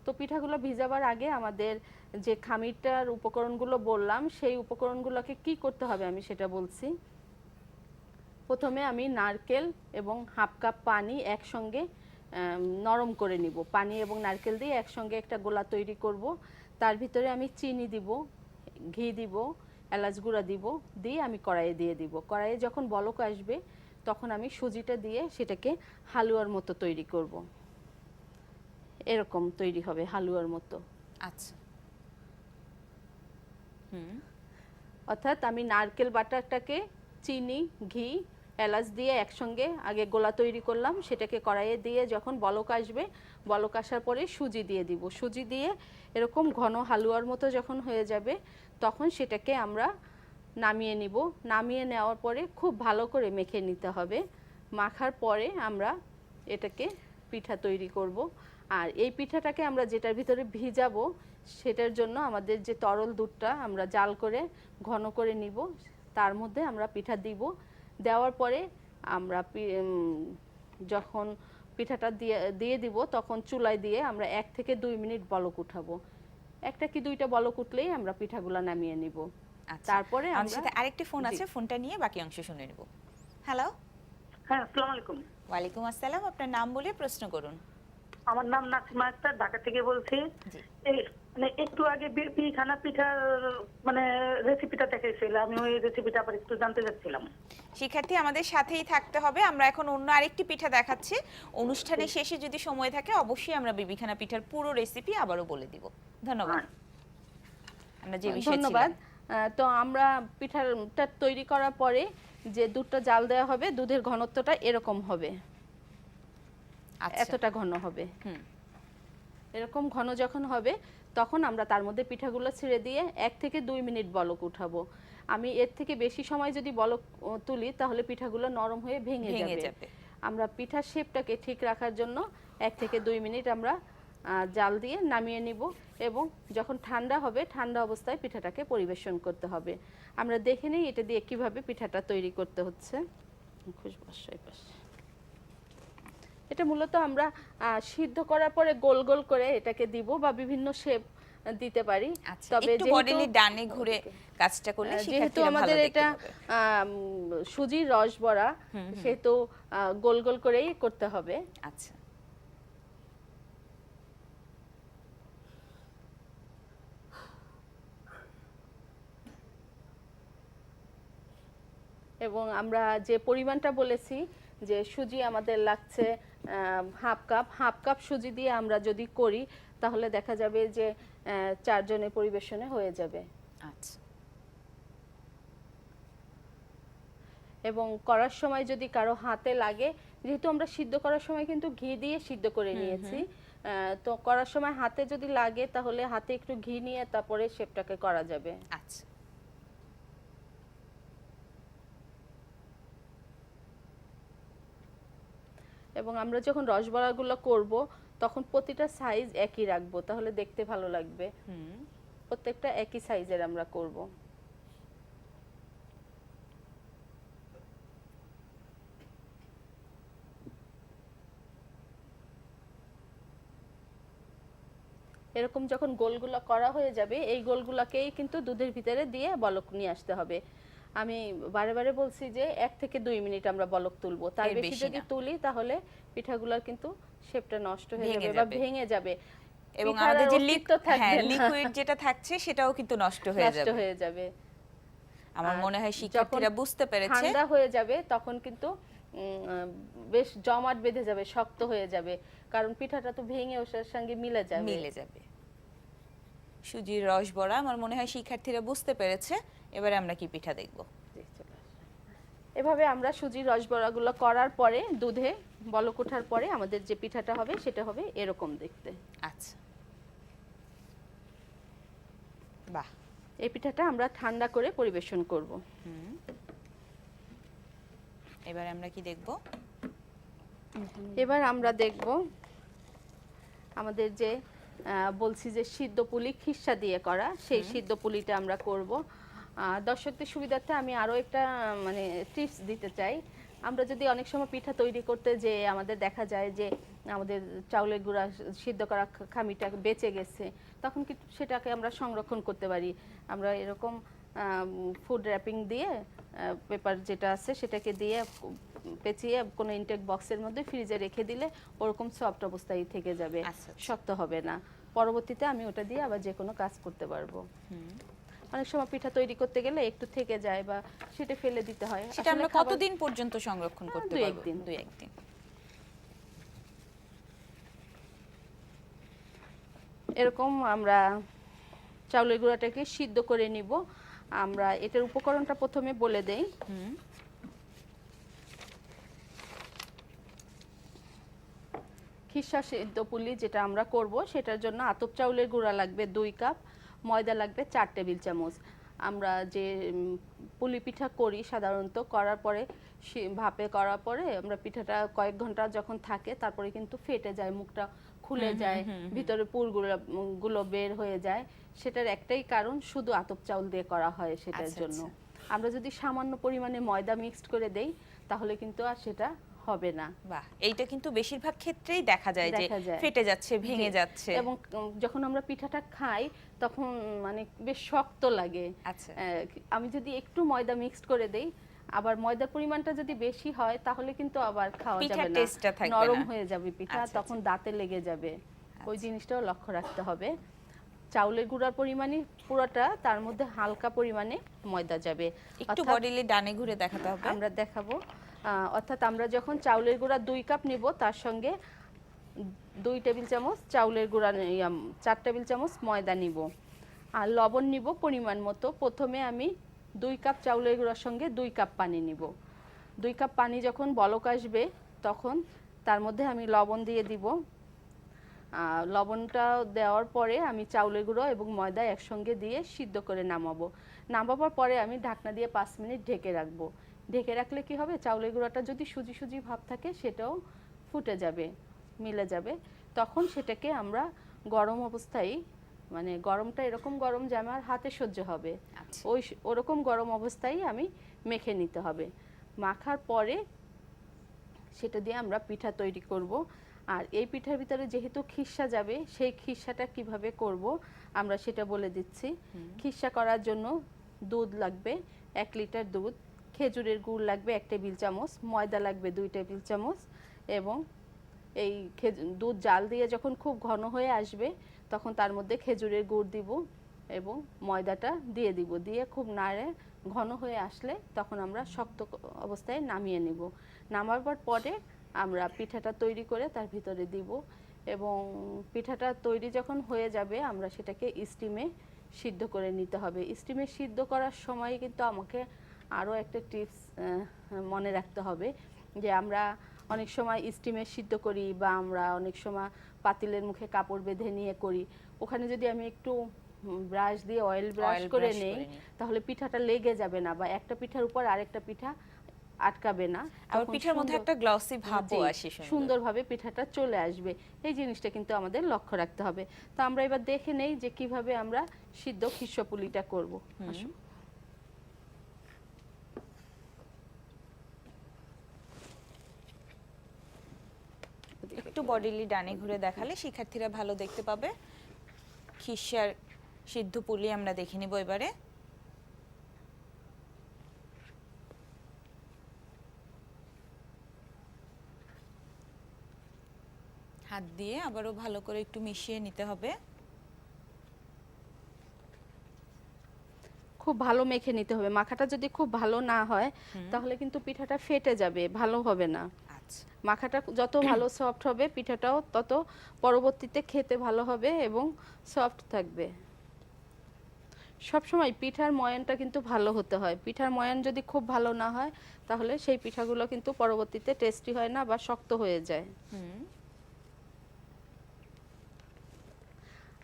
তো পিঠাগুলো ভিজাবার আগে আমাদের যে খামিরটার উপকরণগুলো বললাম, সেই উপকরণগুলোকে কি করতে হবে আমি সেটা বলছি। প্রথমে আমি নারকেল এবং হাফ কাপ পানি একসঙ্গে নরম করে নিব। পানি এবং নারকেল দিয়ে একসঙ্গে একটা গোলা তৈরি করব। তার ভিতরে আমি চিনি দিব, ঘি দিব, এলাচ গুঁড়া দিব, দিয়ে আমি কড়াইয়ে দিয়ে দিব। কড়াইয়ে যখন বলক আসবে তখন আমি সুজিটা দিয়ে সেটাকে হালুয়ার মতো তৈরি করব। এরকম তৈরি হবে হালুয়ার মতো। আচ্ছা, অর্থাৎ আমি নারকেল বাটারটাকে চিনি, ঘি, এলাচ দিয়ে একসঙ্গে আগে গোলা তৈরি করলাম, সেটাকে কড়াইয়ে দিয়ে যখন বলক আসবে, বলক আসার পরে সুজি দিয়ে দিব। সুজি দিয়ে এরকম ঘন হালুয়ার মতো যখন হয়ে যাবে তখন সেটাকে আমরা নামিয়ে নিব। নামিয়ে নেওয়ার পরে খুব ভালো করে মেখে নিতে হবে। মাখার পরে আমরা এটাকে পিঠা তৈরি করব। আর এই পিঠাটাকে আমরা যেটার ভিতরে ভিজাবো সেটার জন্য আমাদের যে তরল দুধটা আমরা জাল করে ঘন করে নিব, তার মধ্যে আমরা পিঠা দিব। দেওয়ার পরে আমরা যখন পিঠাটা দিয়ে দিব তখন চুলায় দিয়ে আমরা 1 থেকে 2 মিনিট বলক উঠাবো। একটা কি দুইটা বলক উঠলেই আমরা পিঠাগুলো নামিয়ে নিব। আচ্ছা। তারপরে আমাদের আমরা সাথে আরেকটি ফোন আছে, ফোনটা নিয়ে বাকি অংশ শুনে নেব। হ্যালো, হ্যাঁ, আসসালামু আলাইকুম। ওয়ালাইকুম আসসালাম, আপনার নাম বলে প্রশ্ন করুন। আমার নাম নাসিমা আক্তার, ঢাকা থেকে বলছি। জি। এই মানে একটু আগে পিঠানা পিঠার মানে রেসিপিটা দেখাইছিল, আমি ওই রেসিপিটা আবার একটু জানতে চাচ্ছিলাম। শিক্ষার্থী আমাদের সাথেই থাকতে হবে, আমরা এখন অন্য আরেকটি পিঠা দেখাচ্ছি। অনুষ্ঠানের শেষে যদি সময় থাকে অবশ্যই আমরা বিবিখানা পিঠার পুরো রেসিপি আবারও বলে দিব। ধন্যবাদ। হ্যাঁ। আমরা যে বিষয়ে ধন্যবাদ। ছিলাম। তো আমরা পিঠাটা তৈরি করার পরে যে দুধটা জাল দেওয়া হবে, দুধের ঘনত্বটা এরকম হবে, আচ্ছা, এতটা ঘন হবে। হুম, এরকম ঘন যখন হবে তখন আমরা তার মধ্যে পিঠাগুলো ছেড়ে দিয়ে 1 থেকে 2 মিনিট বলক উঠাবো। আমি এর থেকে বেশি সময় যদি বলক তুলি তাহলে পিঠাগুলো নরম হয়ে ভেঙে যাবে। আমরা পিঠার শেপটাকে ঠিক রাখার জন্য 1 থেকে 2 মিনিট আমরা জাল দিয়ে নামিয়ে নিব, এবং যখন ঠান্ডা হবে ঠান্ডা অবস্থায় পিঠাটাকে পরিবেশন করতে হবে। আমরা দেখে নিই এটা দিয়ে কিভাবে পিঠাটা তৈরি করতে হচ্ছে। এটা মূলত আমরা সিদ্ধ করার পরে গোল গোল করে এটাকে দিব, বা বিভিন্ন শেপ দিতে পারি। আচ্ছা, তবে একটু বডিলি ডানে ঘুরে কাজটা করলে যেহেতু শিক্ষার্থীরা ভালো আমাদের দেখতে এটা পাবে। সুজির রস বড়া, সেহেতু গোল গোল করেই করতে হবে। আচ্ছা, এবং আমরা যে পরিমাণটা বলেছি যে সুজি আমাদের লাগছে হাফ কাপ সুজি দিয়ে আমরা যদি করি তাহলে দেখা যাবে যে 4 জনের পরিবেশনে হয়ে যাবে। আচ্ছা, এবং করার সময় যদি কারো হাতে লাগে, যেহেতু আমরা সিদ্ধ করার সময় কিন্তু ঘি দিয়ে সিদ্ধ করে নিয়েছি, তো করার সময় হাতে যদি লাগে তাহলে হাতে একটু ঘি নিয়ে তারপরে শেপটাকে করা যাবে। আচ্ছা, এবং আমরা যখন রসবড়াগুলো করব তখন প্রতিটা সাইজ একই রাখবো, তাহলে দেখতে ভালো লাগবে। প্রত্যেকটা একই সাইজের আমরা করব। এরকম যখন গোলগুলো করা হয়ে যাবে, এই গোলগুলোকেই কিন্তু দুধের ভিতরে দিয়ে বলক নিয়ে আসতে হবে। আমি বারে বারে বলছি যে 1 থেকে 2 মিনিট আমরা বলক তুলবো, তার বেশি যদি তুলি তাহলে পিঠাগুলোর কিন্তু শেপটা নষ্ট হয়ে যাবে বা ভেঙে যাবে, এবং আমাদের যে লিকুইড যেটা থাকছে সেটাও কিন্তু নষ্ট হয়ে যাবে। আমার মনে হয় শিক্ষার্থীরা বুঝতে পেরেছে। ঠান্ডা হয়ে যাবে তখন কিন্তু বেশ জমাট বেঁধে যাবে, শক্ত হয়ে যাবে, কারণ পিঠাটা তো ভেঙে ওর সঙ্গে মিলে যাবে। সুজির রস বড়া। আমার মনে হয় শিক্ষার্থীরা বুঝতে পেরেছে। এবারে আমরা কি পিঠা দেখব? এভাবে আমরা সুজির রসবড়াগুলো করার পরে দুধে বলক ওঠার পরে আমাদের যে পিঠাটা হবে সেটা হবে এরকম দেখতে। আচ্ছা, বাহ। এই পিঠাটা আমরা ঠান্ডা করে পরিবেশন করব। এবারে আমরা কি দেখব? এবার আমরা দেখব আমাদের যে বলছি যে সিদ্ধ পুলি খিসা দিয়ে করা, সেই সিদ্ধ পুলিটা আমরা করব। দর্শকদের সুবিধার্থে আমি আরও একটা মানে টিপস দিতে চাই। আমরা যদি অনেক সময় পিঠা তৈরি করতে যে আমাদের দেখা যায় যে আমাদের চাউলের গুঁড়া সিদ্ধ করা খামিটা বেঁচে গেছে, তখন কি সেটাকে আমরা সংরক্ষণ করতে পারি। আমরা এরকম ফুড র্যাপিং দিয়ে পেপার যেটা আছে সেটাকে দিয়ে পেঁচিয়ে কোনো ইনটেক বক্সের মধ্যে ফ্রিজে রেখে দিলে ওরকম সফট অবস্থায় থেকে যাবে, শক্ত হবে না। পরবর্তীতে আমি ওটা দিয়ে আবার যে কোনো কাজ করতে পারবো। অনেক সময় পিঠা তৈরি করতে গেলে একটু থেকে যায় বা সেটা ফেলে দিতে হয়। সেটা আমরা কতদিন পর্যন্ত সংরক্ষণ করতে পারবো? 2-1 দিন। এরকম আমরা চাউলের গুঁড়াটাকে সিদ্ধ করে নিব। আমরা এটার উপকরণটা প্রথমে বলে দেই। খিসা সিদ্ধ পুলি যেটা আমরা করব সেটার জন্য আতপ চাউলের গুঁড়া লাগবে 2 কাপ, ময়দা লাগবে 4 টেবিল চামচ। আমরা যে পুলি পিঠা করি সাধারণত করার পরে ভাপে করার পরে আমরা পিঠাটা কয়েক ঘন্টা যখন থাকে তারপরে কিন্তু ফেটে যায়, মুখটা খুলে যায়, ভিতরে পুরগুলো বের হয়ে যায়। সেটার একটাই কারণ শুধু আতপ চাউল দিয়ে করা হয় সেটার জন্য। আমরা যদি সামান্য পরিমাণে ময়দা মিক্সড করে দেই তাহলে কিন্তু আর সেটা হবে না। বাহ, এইটা কিন্তু বেশিরভাগ ক্ষেত্রেই দেখা যায় যে ফেটে যাচ্ছে, ভেঙে যাচ্ছে। এবং যখন আমরা পিঠাটা খাই তখন মানে বেশ শক্ত লাগে। আচ্ছা, আমি যদি একটু ময়দা মিক্সড করে দেই, আবার ময়দার পরিমাণটা যদি বেশি হয় তাহলে কিন্তু আবার খাওয়া যাবে না, নরম হয়ে যাবে পিঠা, তখন দাঁতে লেগে যাবে। ওই জিনিসটাও লক্ষ্য রাখতে হবে। চাউলের গুঁড়ার পরিমাণই পুরোটা, তার মধ্যে হালকা পরিমাণে ময়দা যাবে। একটু বডিলে ডানে ঘুরে দেখাতে হবে। আমরা দেখাবো। অর্থাৎ আমরা যখন চাউলের গুঁড়া 2 কাপ নিব তার সঙ্গে 2 টেবিল চামচ চাউলের গুঁড়া 4 টেবিল চামচ ময়দা নিব, আর লবণ নিব পরিমাণ মতো। প্রথমে আমি 2 কাপ চাউলের গুঁড়ার সঙ্গে 2 কাপ পানি নিব। 2 কাপ পানি যখন বলক আসবে তখন তার মধ্যে আমি লবণ দিয়ে দিব। লবণটা দেওয়ার পরে আমি চাউলের গুঁড়ো এবং ময়দা একসঙ্গে দিয়ে সিদ্ধ করে নামাবার পরে আমি ঢাকনা দিয়ে 5 মিনিট ঢেকে রাখবো। ঢেকে রাখলে কি হবে, চাউলের গুঁড়াটা যদি সুজি সুজি ভাব থাকে সেটাও ফুটে যাবে, মিলে যাবে। তখন সেটাকে আমরা গরম অবস্থায়, মানে গরমটা এরকম গরম যে আমার হাতে সহ্য হবে, ওরকম গরম অবস্থায় আমি মেখে নিতে হবে। মাখার পরে সেটা দিয়ে আমরা পিঠা তৈরি করব। আর এই পিঠার ভিতরে যেহেতু খিসা যাবে, সেই খিসাটা কিভাবে করব আমরা সেটা বলে দিচ্ছি। খিসা করার জন্য দুধ লাগবে 1 লিটার দুধ, খেজুরের গুড় লাগবে 1 টেবিল চামচ, ময়দা লাগবে 2 টেবিল চামচ, এবং এই দুধ জাল দিয়ে যখন খুব ঘন হয়ে আসবে তখন তার মধ্যে খেজুরের গুড় দিব এবং ময়দাটা দিয়ে দিব। দিয়ে খুব নাড়ে ঘন হয়ে আসলে তখন আমরা শক্ত অবস্থায় নামিয়ে নিব। নামাবার পরে আমরা পিঠাটা তৈরি করে তার ভিতরে দিব, এবং পিঠাটা তৈরি যখন হয়ে যাবে আমরা সেটাকে স্টিমে সিদ্ধ করে নিতে হবে। স্টিমে সিদ্ধ করার সময় কিন্তু আমাকে আরও একটা টিপস মনে রাখতে হবে, যে আমরা অনেক সময় স্টিমে সিদ্ধ করি বা আমরা অনেক সময় পাতিলের মুখে কাপড় বেঁধে নিয়ে করি। ওখানে যদি আমি একটু ব্রাশ দিয়ে অয়েল ব্রাশ করে নেই তাহলে পিঠাটা লেগে যাবে না, বা একটা পিঠার উপর আরেকটা পিঠা আটকাবে না, আর পিঠার মধ্যে একটা গ্লসি ভাবও আসে, সুন্দরভাবে পিঠাটা চলে আসবে। এই জিনিসটা কিন্তু আমাদের লক্ষ্য রাখতে হবে। তো আমরা এবার দেখে নেই যে কিভাবে আমরা সিদ্ধ খিসা পুলিটা করব। একটু বডিলি ডানে ঘুরে দেখালে শিক্ষার্থীরা ভালো দেখতে পাবে। খিসার সিদ্ধ পুলি আমরা দেখে নিব এবারে। হাত দিয়ে আবারও ভালো করে একটু মিশিয়ে নিতে হবে। খুব ভালো মেখে নিতে হবে। মাখাটা যদি খুব ভালো না হয় তাহলে কিন্তু পিঠাটা ফেটে যাবে, ভালো হবে না। মাখাটা যত ভালো সফট হবে পিঠাটাও তত পরবর্তীতে খেতে ভালো হবে এবং সফট থাকবে। সবসময় পিঠার ময়ানটা কিন্তু ভালো হতে হয়। পিঠার ময়ান যদি খুব ভালো না হয় তাহলে সেই পিঠাগুলো কিন্তু পরবর্তীতে টেস্টি হয় না বা শক্ত হয়ে যায়। হুম।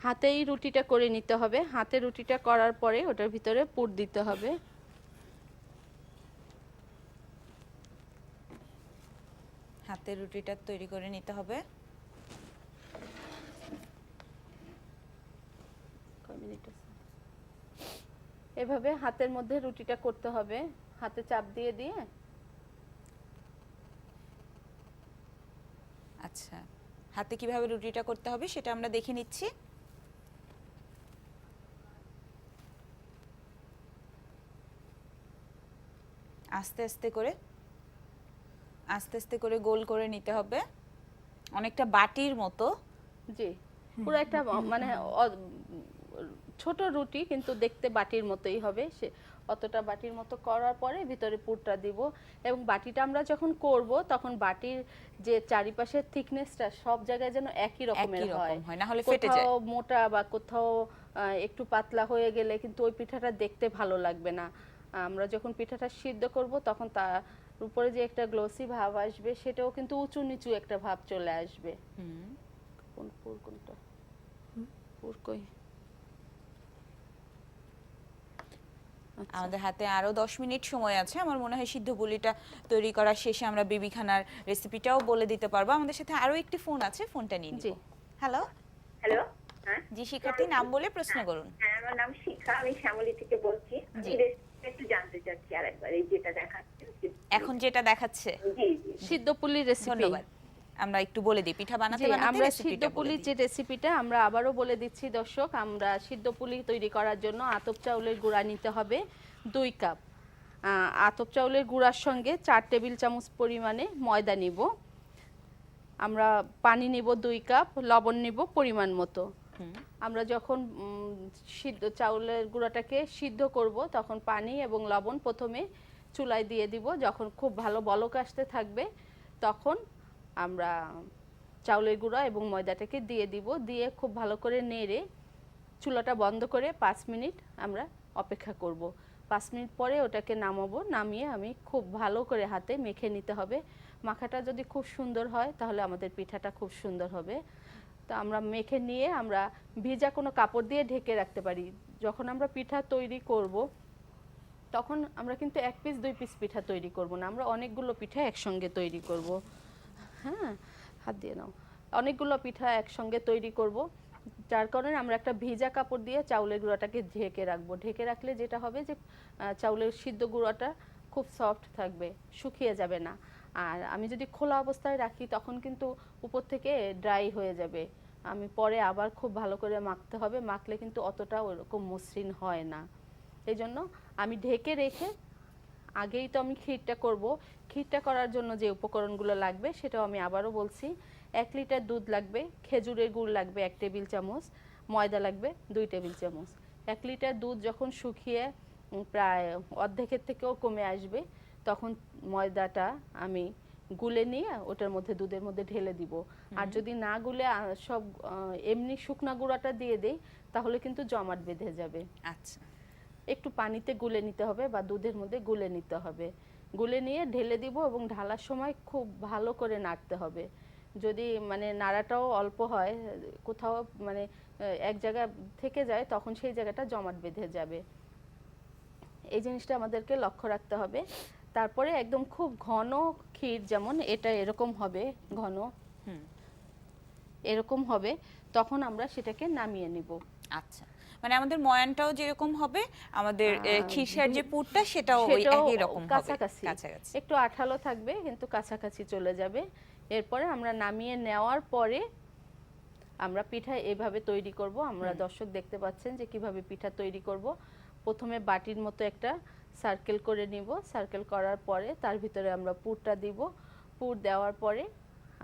হাতেই রুটিটা করে নিতে হবে। হাতে রুটিটা করার পরে ওটার ভিতরে পুর দিতে হবে। হাতে রুটিটা তৈরি করে নিতে হবে। এভাবে হাতের মধ্যে রুটিটা করতে হবে, হাতে চাপ দিয়ে দিয়ে। আচ্ছা, হাতে কিভাবে রুটিটা করতে হবে সেটা আমরা দেখে নিচ্ছি। আস্তে আস্তে করে আস্তে আস্তে করে গোল করে নিতে হবে, অনেকটা বাটির মতো। জি, পুরো একটা মানে ছোট রুটি কিন্তু দেখতে বাটির মতোই হবে। সে অতটা বাটির মতো করার পরে ভিতরে পুরটা দিব, এবং বাটিটা আমরা যখন করব তখন বাটির যে চারিপাশের থিকনেসটা সব জায়গায় যেন একই রকমের একই হয়, রকম হয়, না হলে ফেটে যায়। কোথাও মোটা বা কোথাও একটু পাতলা হয়ে গেলে কিন্তু ওই পিঠাটা দেখতে ভালো লাগবে না। আমরা যখন পিঠাটা সিদ্ধ করব তখন তার উপরে যে একটা গ্লসি ভাব আসবে, সেটাও কিন্তু উঁচু নিচু একটা ভাব চলে আসবে। হুম। কোন পুর কোনটা? পুর কই? আচ্ছা। আমাদের হাতে আরো 10 মিনিট সময় আছে। আমার মনে হয় সিদ্ধ পুলিটা তৈরি করার শেষে আমরা বেবিখানার রেসিপিটাও বলে দিতে পারবো। আমাদের সাথে আরো একটি ফোন আছে, ফোনটা নিয়ে জি। নিব। হ্যালো। হ্যালো। হ্যাঁ, জি, শিক্ষার্থী নাম বলে প্রশ্ন করুন। হ্যাঁ, আমার নাম শিখা, আমি শ্যামলী থেকে বলছি। জি। আমি রেসিপিটা একটু জানতে চাচ্ছি আরেকবার, এই যেটা দেখাচ্ছেন। এখন যেটা দেখাচ্ছে। জি জি। সিদ্ধ পুলি রেসিপি। ধন্যবাদ। আমরা একটু বলে দিই, পিঠা বানাতে জি, বানাতে আমরা সিদ্ধ রেসিপিটা বলে পুলির দিই। যে রেসিপিটা আমরা আবারও বলে দিচ্ছি দর্শক। আমরা সিদ্ধ পুলি তৈরি করার জন্য আতপ চাউলের গুঁড়া নিতে হবে 2 কাপ। আতপ চাউলের গুঁড়ার সঙ্গে 4 টেবিল চামচ পরিমাণে ময়দা নিব। আমরা পানি নিব 2 কাপ, লবণ নিব পরিমাণ মতো। হুম। আমরা যখন সিদ্ধ চাউলের গুঁড়াটাকে সিদ্ধ করব তখন পানি এবং লবণ প্রথমে চুলায় দিয়ে দিব। যখন খুব ভালো বলক আসতে থাকবে তখন আমরা চাউলের গুঁড়া এবং ময়দাটাকে দিয়ে দিব। দিয়ে খুব ভালো করে নেড়ে চুলাটা বন্ধ করে 5 মিনিট আমরা অপেক্ষা করব। 5 মিনিট পরে ওটাকে নামাবো। নামিয়ে আমি খুব ভালো করে হাতে মেখে নিতে হবে। মাখাটা যদি খুব সুন্দর হয় তাহলে আমাদের পিঠাটা খুব সুন্দর হবে। তো আমরা মেখে নিয়ে আমরা ভিজা কোনো কাপড় দিয়ে ঢেকে রাখতে পারি। যখন আমরা পিঠা তৈরি করব তখন আমরা কিন্তু 1 পিস 2 পিস পিঠা তৈরি করব না, আমরা অনেকগুলো পিঠা একসঙ্গে তৈরি করব। হ্যাঁ, হাত দিয়ে নাও। অনেকগুলো পিঠা একসঙ্গে তৈরি করব, যার কারণে আমরা একটা ভিজা কাপড় দিয়ে চাউলের গুঁড়াটাকে ঢেকে রাখবো। ঢেকে রাখলে যেটা হবে যে চাউলের সিদ্ধ গুঁড়াটা খুব সফট থাকবে, শুকিয়ে যাবে না। আর আমি যদি খোলা অবস্থায় রাখি তখন কিন্তু উপর থেকে ড্রাই হয়ে যাবে। আমি পরে আবার খুব ভালো করে মাখতে হবে, মাখলে কিন্তু অতটা ওরকম মসৃণ হয় না। এই জন্য আমি ঢেকে রেখে আগেই তো আমি ক্ষীরটা করব। ক্ষীরটা করার জন্য যে উপকরণগুলো লাগবে সেটাও আমি আবারও বলছি। 1 লিটার দুধ লাগবে, খেজুরের গুড় লাগবে 1 টেবিল চামচ, ময়দা লাগবে 2 টেবিল চামচ। 1 লিটার দুধ যখন শুকিয়ে প্রায় অর্ধেকের থেকেও কমে আসবে তখন ময়দাটা আমি গুলে নিয়ে ওটার মধ্যে দুধের মধ্যে ঢেলে দিব। আর যদি না গুলে সব এমনি শুকনা গুঁড়াটা দিয়ে দেই তাহলে কিন্তু জমাট বেঁধে যাবে। আচ্ছা। একটু পানিতে গুলে নিতে হবে বা দুধের মধ্যে গুলে নিতে হবে। গুলে নিয়ে ঢেলে দিব এবং ঢালার সময় খুব ভালো করে নাড়তে হবে। যদি মানে নাড়াটাও অল্প হয়, কোথাও মানে এক জায়গা থেকে যায় তখন সেই জায়গাটা জমাট বেঁধে যাবে। এই জিনিসটা আমাদেরকে লক্ষ্য রাখতে হবে। তারপরে একদম খুব ঘন ক্ষীর, যেমন এটা এরকম হবে ঘন, হুম। এরকম হবে, তখন আমরা সেটাকে নামিয়ে নিব। আচ্ছা, মানে আমাদের ময়ানটাও যেরকম হবে, আমাদের খিরসার যে পুরটা সেটাও ওই সেটাও একই রকম হবে, কাছাকাছি, কাছাকাছি। একটু আঠালো থাকবে কিন্তু কাছাকাছি চলে যাবে। এরপরে আমরা নামিয়ে নেওয়ার পরে আমরা পিঠা এভাবে তৈরি করব। আমরা দর্শক দেখতে পাচ্ছেন যে কিভাবে পিঠা তৈরি করব। প্রথমে বাটির মতো একটা সার্কেল করে নিব। সার্কেল করার পরে তার ভিতরে আমরা পুরটা দিব। পুর দেওয়ার পরে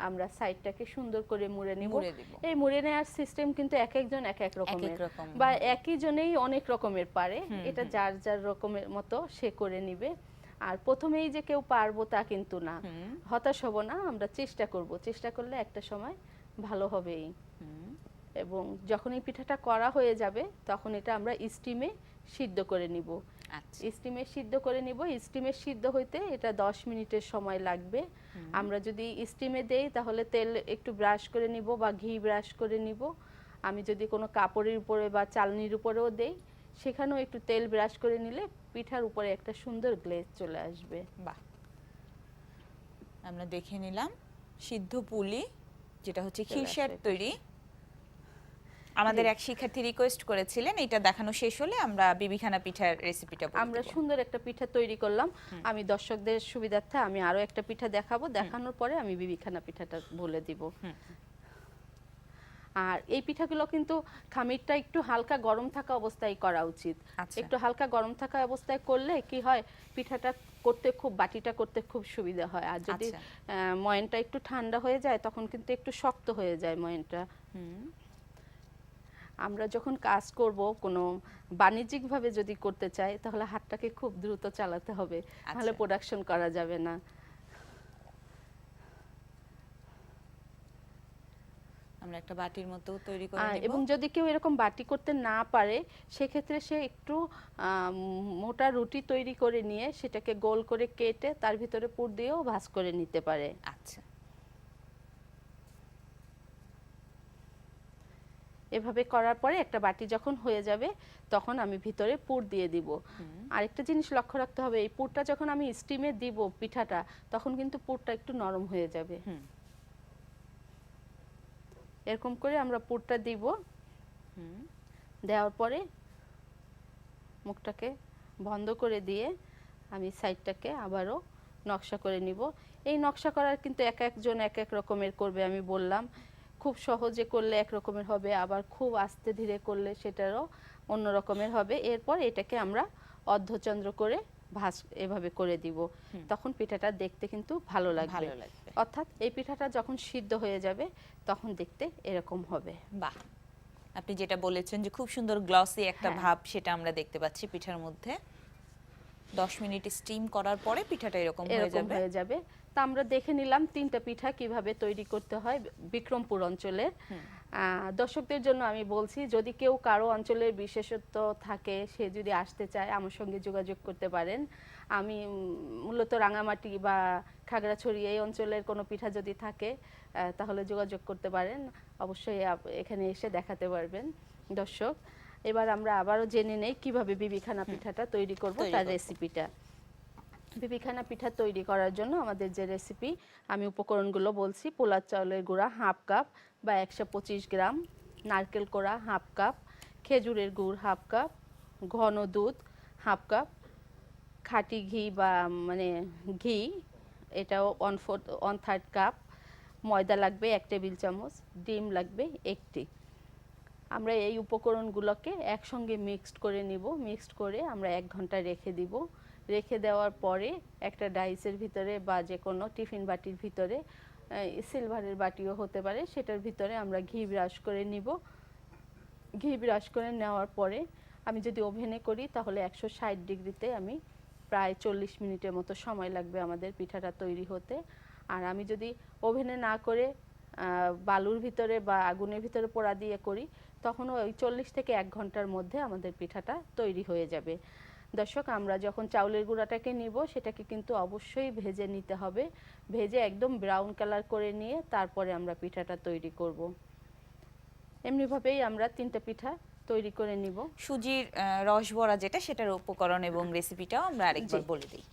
আমরা সাইডটাকে সুন্দর করে মুড়ে নিব। মুড়ে দিব। এই মুড়ে নেওয়ার সিস্টেম কিন্তু এক একজন এক এক রকমের, রকম বা হবে। একই জনেই অনেক রকমের পারে। এটা যার যার রকমের মতো সে করে নিবে। আর প্রথমেই যে কেউ পারবো তা কিন্তু না, হতাশ হব না, আমরা চেষ্টা করব। চেষ্টা করলে একটা সময় ভালো হবেই। এবং যখন এই পিঠাটা করা হয়ে যাবে তখন এটা আমরা স্টিমে সিদ্ধ করে নিব। আচ্ছা স্টিমে সিদ্ধ করে নিব। স্টিমে সিদ্ধ হইতে এটা 10 মিনিটের সময় লাগবে। আমরা যদি স্টিমে দেই তাহলে তেল একটু ব্রাশ করে নিব বা ঘি ব্রাশ করে নিব। আমি যদি কোনো কাপড়ের উপরে বা চালনির উপরেও দেই সেখানেও একটু তেল ব্রাশ করে নিলে পিঠার উপরে একটা সুন্দর গ্লেজ চলে আসবে। বাহ, আমরা দেখে নিলাম সিদ্ধ পুলি, যেটা হচ্ছে চলে খিরশের আসে। তৈরি। আমাদের এক শিক্ষার্থী রিকোয়েস্ট করেছিলেন এটা দেখানো শেষ হলে আমরা বিবিখানা পিঠার রেসিপিটা বলে আমরা দিব। সুন্দর একটা পিঠা তৈরি করলাম। আমি দর্শকদের সুবিধার্থে আমি আরো একটা পিঠা দেখাবো, দেখানোর পরে আমি বিবিখানা পিঠাটা বলে দিব। আর এই পিঠাগুলো কিন্তু খামিরটা একটু হালকা গরম থাকা অবস্থায় করা উচিত। আচ্ছা। একটু হালকা গরম থাকা অবস্থায় করলে কি হয়, পিঠাটা করতে খুব, বাটিটা করতে খুব সুবিধা হয়। আর যদি আচ্ছা। ময়ানটা একটু ঠান্ডা হয়ে যায় তখন কিন্তু একটু শক্ত হয়ে যায় ময়ানটা। আমরা যখন কাজ করব কোনো বাণিজ্যিকভাবে যদি করতে চাই তাহলে হাতটাকে খুব দ্রুত চালাতে হবে, নাহলে আচ্ছা। প্রোডাকশন করা যাবে না। আমরা একটা বাটির মতো তৈরি করে নেব। এবং যদি কেউ এরকম বাটি করতে না পারে সেক্ষেত্রে সে একটু মোটা রুটি তৈরি করে নিয়ে সেটাকে গোল করে কেটে তার ভিতরে পুর দিয়েও ভাঁজ করে নিতে পারে। আচ্ছা, এভাবে করার পরে একটা বাটি যখন হয়ে যাবে তখন আমি ভিতরে পুর দিয়ে দিব। আরেকটা জিনিস লক্ষ্য রাখতে হবে, এই পুরটা যখন আমি স্টিমে দিব পিঠাটা তখন কিন্তু পুরটা একটু নরম হয়ে যাবে। এরকম করে আমরা পুরটা দিব। দেওয়ার পরে মুখটাকে বন্ধ করে দিয়ে আমি সাইডটাকে আবারও নকশা করে নিব। এই নকশা করার কিন্তু এক একজন এক এক রকমের করবে, আমি বললাম খুব সহজে করলে এক রকমের হবে, আবার খুব আস্তে ধীরে করলে সেটারও অন্য রকমের হবে। এরপর এটাকে আমরা অর্ধচন্দ্র করে ভাঁজ এভাবে করে দিব, তখন পিঠাটা দেখতে কিন্তু ভালো লাগবে। অর্থাৎ এই পিঠাটা যখন সিদ্ধ হয়ে যাবে তখন দেখতে এরকম হবে। বাহ, আপনি যেটা বলেছেন যে খুব সুন্দর গ্লসি একটা হ্যাঁ। ভাব সেটা আমরা দেখতে পাচ্ছি পিঠার মধ্যে। 10 মিনিট স্টিম করার পরে পিঠাটা এরকম হয়ে যাবে। তা আমরা দেখে নিলাম তিনটা পিঠা কিভাবে তৈরি করতে হয় বিক্রমপুর অঞ্চলের। দর্শকদের জন্য আমি বলছি, যদি কেউ কারো অঞ্চলের বিশেষত্ব থাকে সে যদি আসতে চায় আমার সঙ্গে যোগাযোগ করতে পারেন। আমি মূলত রাঙামাটি বা খাগড়াছড়ি এই অঞ্চলের কোনো পিঠা যদি থাকে তাহলে যোগাযোগ করতে পারেন, অবশ্যই এখানে এসে দেখাতে পারবেন দর্শক। এবার আমরা আবারও জেনে নেই কিভাবে বিবিখানা পিঠাটা তৈরি করব তার রেসিপিটা। বিবিখানা পিঠা তৈরি করার জন্য আমাদের যে রেসিপি, আমি উপকরণগুলো বলছি। পোলার চাউলের গুঁড়া হাফ কাপ বা 125 গ্রাম, নারকেল কোড়া হাফ কাপ, খেজুরের গুড় হাফ কাপ, ঘন দুধ হাফ কাপ, খাঁটি ঘি বা মানে ঘি এটাও 1/4 কাপ, ময়দা লাগবে 1 টেবিল চামচ, ডিম লাগবে 1টি। আমরা এই উপকরণগুলোকে একসঙ্গে মিক্সড করে নিব। মিক্সড করে আমরা 1 ঘন্টা রেখে দিব। রেখে দেওয়ার পরে একটা ডাইসের ভিতরে বা যে কোনো টিফিন বাটির ভিতরে, সিলভারের বাটিও হতে পারে, সেটার ভিতরে আমরা ঘি ব্রাশ করে নিব। ঘি ব্রাশ করে নেওয়ার পরে আমি যদি ওভেনে করি তাহলে 160 ডিগ্রিতে আমি প্রায় 40 মিনিটের মতো সময় লাগবে আমাদের পিঠাটা তৈরি হতে। আর আমি যদি ওভেনে না করে বালুর ভিতরে বা আগুনের ভিতরে পোড়া দিয়ে করি তখন ওই 40 থেকে 1 ঘন্টার মধ্যে আমাদের পিঠাটা তৈরি হয়ে যাবে। দর্শক, আমরা যখন চাউলের গুঁড়াটাকে নিব সেটাকে কিন্তু অবশ্যই ভেজে নিতে হবে। ভেজে একদম ব্রাউন কালার করে নিয়ে তারপরে আমরা পিঠাটা তৈরি করব। এমনিভাবেই আমরা 3টা পিঠা তৈরি করে নিব। সুজির রসবড়া যেটা, সেটার উপকরণ এবং রেসিপিটাও আমরা আরেকবার বলে দিই।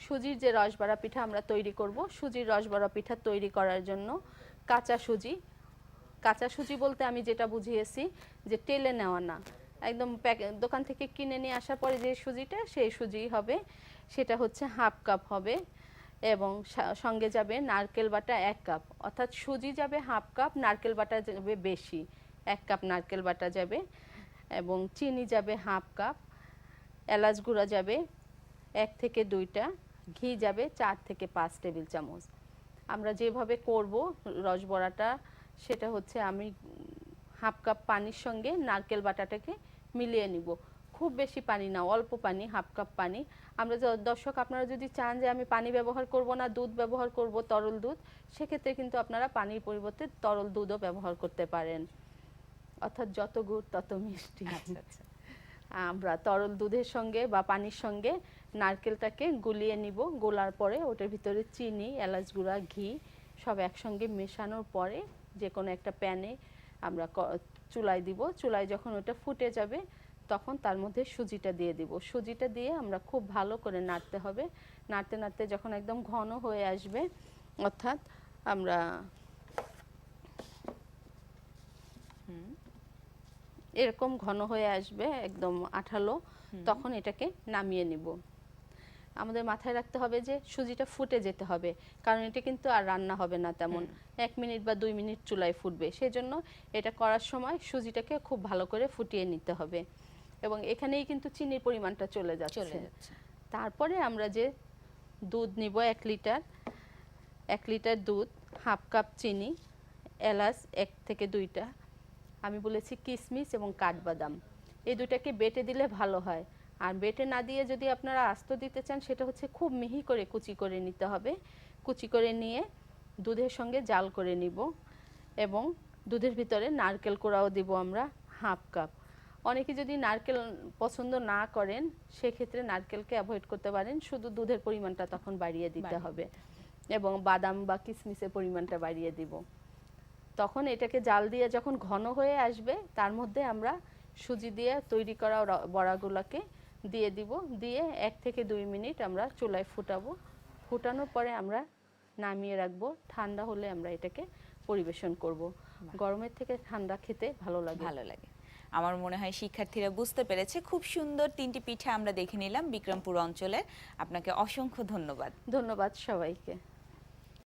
সুজির যে রসবড়া পিঠা আমরা তৈরি করব, সুজির রসবড়া পিঠা তৈরি করার জন্য কাঁচা সুজি বলতে আমি যেটা বুঝিয়েছি যে টেলে নেওয়া না, একদম দোকান থেকে কিনে নিয়ে আসার পরে যে সুজিটা, সেই সুজি হবে, সেটা হচ্ছে হাফ কাপ হবে। এবং সঙ্গে যাবে নারকেল বাটা 1 কাপ, অর্থাৎ সুজি যাবে হাফ কাপ, নারকেল বাটা যাবে বেশি, 1 কাপ নারকেল বাটা যাবে। এবং চিনি যাবে হাফ কাপ, এলাচ গুঁড়া যাবে 1 থেকে 2টা, ঘি যাবে 4 থেকে 5 টেবিল চামচ। আমরা যেভাবে করব রসবড়াটা সেটা হচ্ছে আমি হাফ কাপ পানির সঙ্গে নারকেল বাটাটাকে মিলিয়ে নিব। খুব বেশি পানি না, অল্প পানি, হাফ কাপ পানি। আমরা দর্শক আপনারা যদি চান যে আমি পানি ব্যবহার করব না, দুধ ব্যবহার করব, তরল দুধ, সেক্ষেত্রে কিন্তু আপনারা পানির পরিবর্তে তরল দুধও ব্যবহার করতে পারেন। অর্থাৎ যত গুড় তত মিষ্টি। আচ্ছা আচ্ছা। আমরা তরল দুধের সঙ্গে বা পানির সঙ্গে নারকেলটাকে গুলিয়ে নিব। গোলার পরে ওটার ভিতরে চিনি, এলাচ গুঁড়া, ঘি সব একসঙ্গে মেশানোর পরে যে কোনো একটা প্যানে আমরা চুলায় দিব। চুলায় যখন ওটা ফুটে যাবে তখন তার মধ্যে সুজিটা দিয়ে দিব। সুজিটা দিয়ে আমরা খুব ভালো করে নাড়তে হবে। নাড়তে নাড়তে যখন একদম ঘন হয়ে আসবে, অর্থাৎ আমরা এরকম ঘন হয়ে আসবে, একদম আঠালো, তখন এটাকে নামিয়ে নিব। আমাদের মাথায় রাখতে হবে যে সুজিটা ফুটে যেতে হবে, কারণ এটা কিন্তু আর রান্না হবে না তেমন, 1 মিনিট বা 2 মিনিট চুলায় ফুটবে। সেজন্য এটা করার সময় সুজিটাকে খুব ভালো করে ফুটিয়ে নিতে হবে। এবং এখানেই কিন্তু চিনির পরিমাণটা চলে যাচ্ছে। তারপরে আমরা যে দুধ নিব 1 লিটার, 1 লিটার দুধ, হাফ কাপ চিনি, এলাচ 1 থেকে 2টা, আমি বলেছি কিশমিশ এবং কাঠবাদাম, এই দুটাকে বেটে দিলে ভালো হয়। আর বেটে না দিয়ে যদি আপনারা আস্ত দিতে চান, সেটা হচ্ছে খুব মিহি করে কুচি করে নিতে হবে। কুচি করে নিয়ে দুধের সঙ্গে জাল করে নিব এবং দুধের ভিতরে নারকেল কোড়াও দিব আমরা হাফ কাপ। অনেকে যদি নারকেল পছন্দ না করেন, সেক্ষেত্রে নারকেলকে অ্যাভয়েড করতে পারেন, শুধু দুধের পরিমাণটা তখন বাড়িয়ে দিতে হবে এবং বাদাম বা কিশমিশের পরিমাণটা বাড়িয়ে দিব। তখন এটাকে জাল দিয়ে যখন ঘন হয়ে আসবে, তার মধ্যে আমরা সুজি দিয়ে তৈরি করা বড়াগুলোকে দিয়ে দিব। দিয়ে 1 থেকে 2 মিনিট আমরা চুলায় ফুটাবো। ফুটানোর পরে আমরা নামিয়ে রাখবো। ঠান্ডা হলে আমরা এটাকে পরিবেশন করব। গরমের থেকে ঠান্ডা খেতে ভালো লাগে। ভালো লাগে। আমার মনে হয় শিক্ষার্থীরা বুঝতে পেরেছে। খুব সুন্দর 3টি পিঠা আমরা দেখে নিলাম বিক্রমপুর অঞ্চলের। আপনাকে অসংখ্য ধন্যবাদ। ধন্যবাদ সবাইকে।